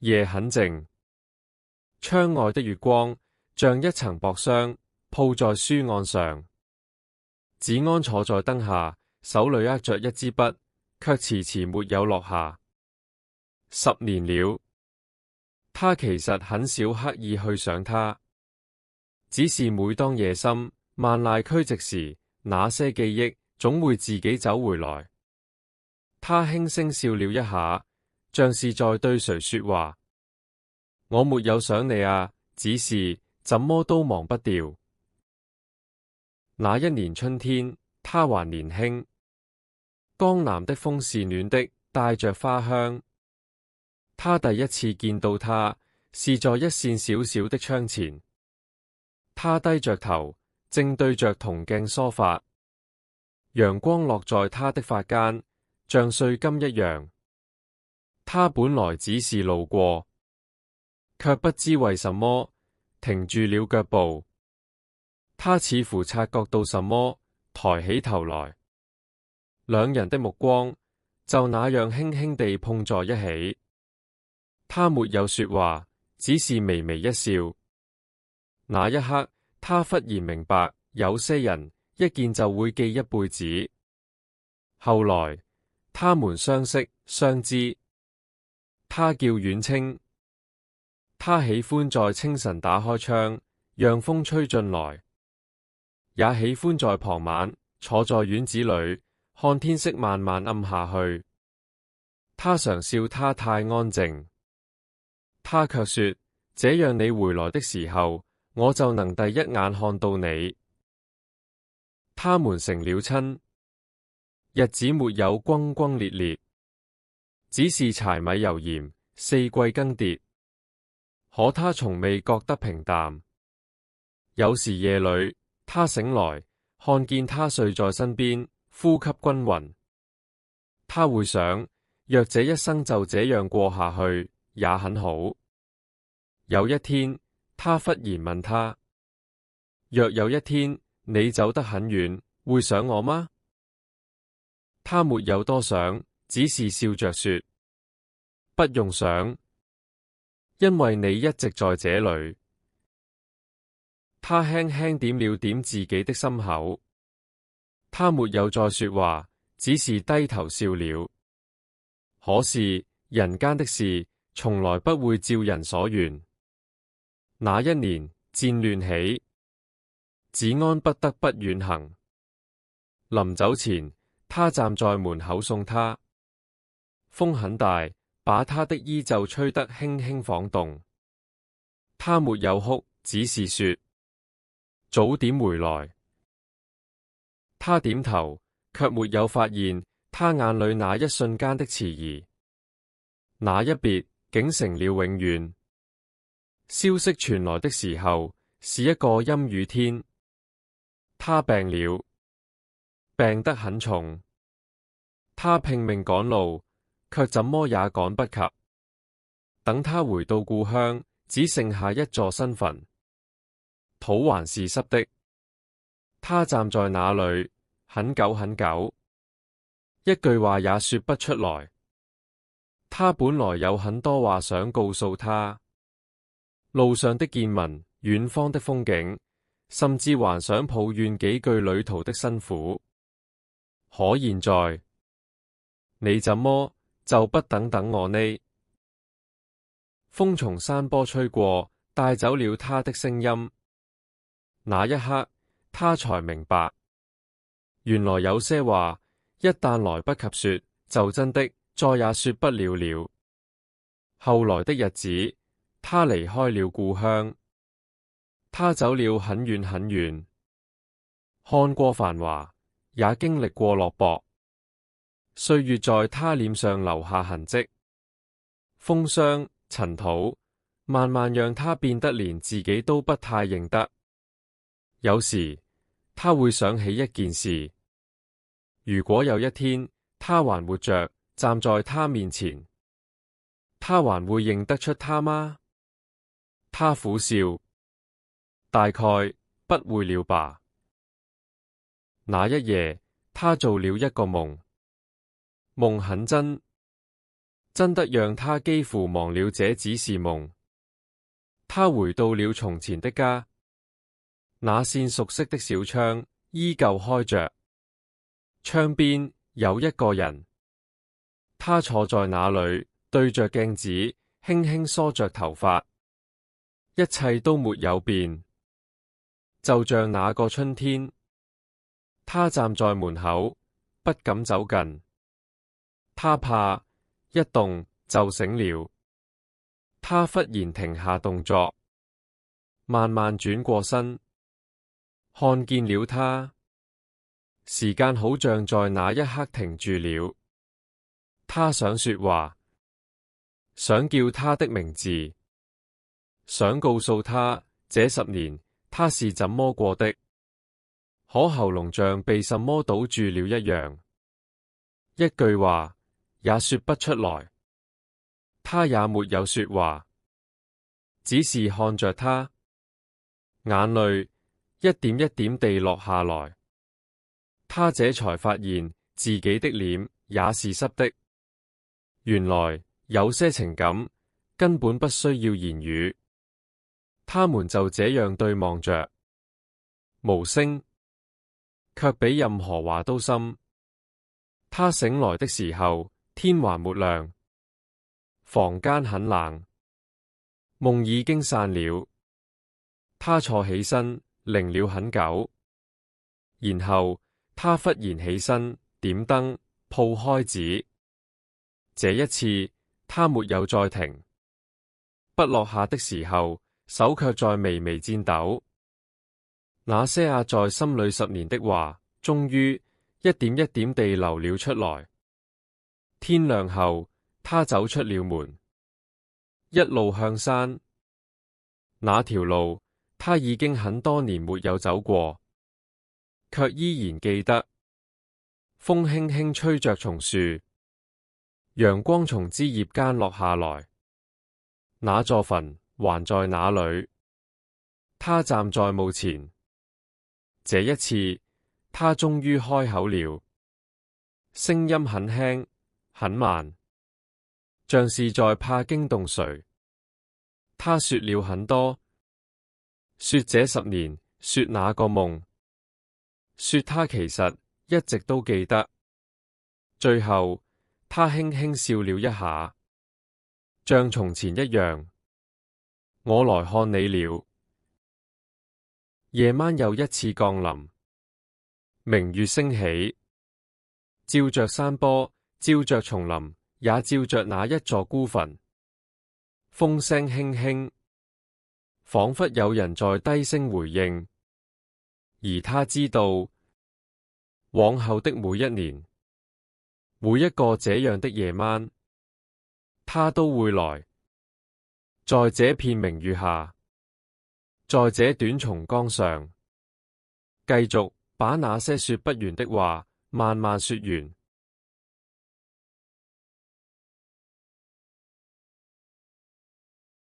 夜很靜，窗外的月光像一層薄霜，鋪在書案上。子安坐在燈下，手裏握着一支筆，卻遲遲沒有落下。10年了，他其實很少刻意去想他，只是每當夜深萬籟俱寂時，那些記憶總會自己走回來。他輕聲笑了一下，像是在對誰說話。我沒有想你啊，只是怎麼都忘不掉。那一年春天，他還年輕，江南的風是暖的，帶着花香。他第一次見到他，是在一扇小小的窗前。他低着頭，正對着銅鏡梳髮，陽光落在他的髮間，像碎金一樣。他本來只是路過，卻不知為什麼停住了腳步。他似乎察覺到什麼，抬起頭來，兩人的目光就那樣輕輕地碰在一起。他沒有說話，只是微微一笑。那一刻，他忽然明白，有些人一見就會記一輩子。後來，他們相識相知。他叫遠清，他喜歡在清晨打開窗，讓風吹進來，也喜歡在傍晚坐在院子裏，看天色慢慢暗下去。他常笑他太安靜。他卻說，這樣你回來的時候，我就能第一眼看到你。他們成了親，日子沒有轟轟烈烈，只是柴米油鹽，四季更迭。可他從未覺得平淡。有時夜裏，他醒來，看見他睡在身邊，呼吸均勻。他會想，若這一生就這樣過下去，也很好。有一天，他忽然問他：若有一天你走得很遠，會想我嗎？他沒有多想，只是笑着說：不用想，因為你一直在這裏。他輕輕點了點自己的心口。他沒有再說話，只是低頭笑了。可是人間的事從來不會照人所願。那一年戰亂起，子安不得不遠行。臨走前，他站在門口送他。風很大，把他的衣袖吹得輕輕晃動。他沒有哭，只是說：早點回來。他點頭，卻沒有發現他眼裏那一瞬間的遲疑。那一別竟成了永遠。消息傳來的時候，是一個陰雨天。他病了，病得很重。他拼命趕路，卻怎麼也趕不及。等他回到故鄉，只剩下一座新墳，土還是濕的。他站在那裏，很久很久，一句話也說不出來。他本來有很多話想告訴他。路上的見聞，遠方的風景，甚至還想抱怨幾句旅途的辛苦。可現在，你怎麼就不等等我呢？風從山坡吹過，帶走了他的聲音。那一刻，他才明白，原來有些話一旦來不及說，就真的再也說不了了。後來的日子，他離開了故鄉，他走了很遠很遠，看過繁華，也經歷過落寞。歲月在他臉上留下痕跡，風霜塵土慢慢讓他變得連自己都不太認得。有時他會想起一件事，如果有一天他還活着，站在他面前，他還會認得出他嗎？他苦笑，大概不會了吧。那一夜，他做了一個夢，夢很真真的讓他幾乎忘了這只是夢。他回到了從前的家，那扇熟悉的小窗依舊開着，窗邊有一個人，他坐在那裏，對着鏡子輕輕梳着頭髮，一切都沒有變，就像那個春天。他站在門口，不敢走近，他怕一動就醒了。他忽然停下動作，慢慢轉過身，看見了他。時間好像在那一刻停住了。他想說話，想叫他的名字，想告訴他這10年他是怎麼過的，可喉嚨像被什麼堵住了一樣，一句話也說不出來。他也沒有說話，只是看着他，眼淚一點一點地落下來。他這才發現自己的臉也是濕的。原來有些情感根本不需要言語，他們就這樣對望着，無聲，卻比任何話都深。他醒來的時候，天還沒亮，房間很冷，夢已經散了。他坐起身，擰了很久，然後他忽然起身，點燈，鋪開紙。這一次，他沒有再停。筆落下的時候，手卻在微微顫抖。那些壓在心裏10年的話，終於一點一點地流了出來。天亮後，他走出了門，一路向山。那條路他已經很多年沒有走過，卻依然記得。風輕輕吹着松樹，陽光從枝葉間落下來。那座墳還在那裏。他站在墓前，這一次他終於開口了，聲音很輕很慢，像是在怕驚動誰。他說了很多，說這10年，說那個夢，說他其實一直都記得。最後他輕輕笑了一下，像從前一樣。我來看你了。夜晚又一次降臨，明月升起，照着山坡，照着叢林，也照着那一座孤墳。風聲輕輕，仿佛有人在低聲回應。而他知道，往後的每一年，每一個這樣的夜晚，他都會來，在這片明月下，在這短松岡上，繼續把那些說不完的話慢慢說完。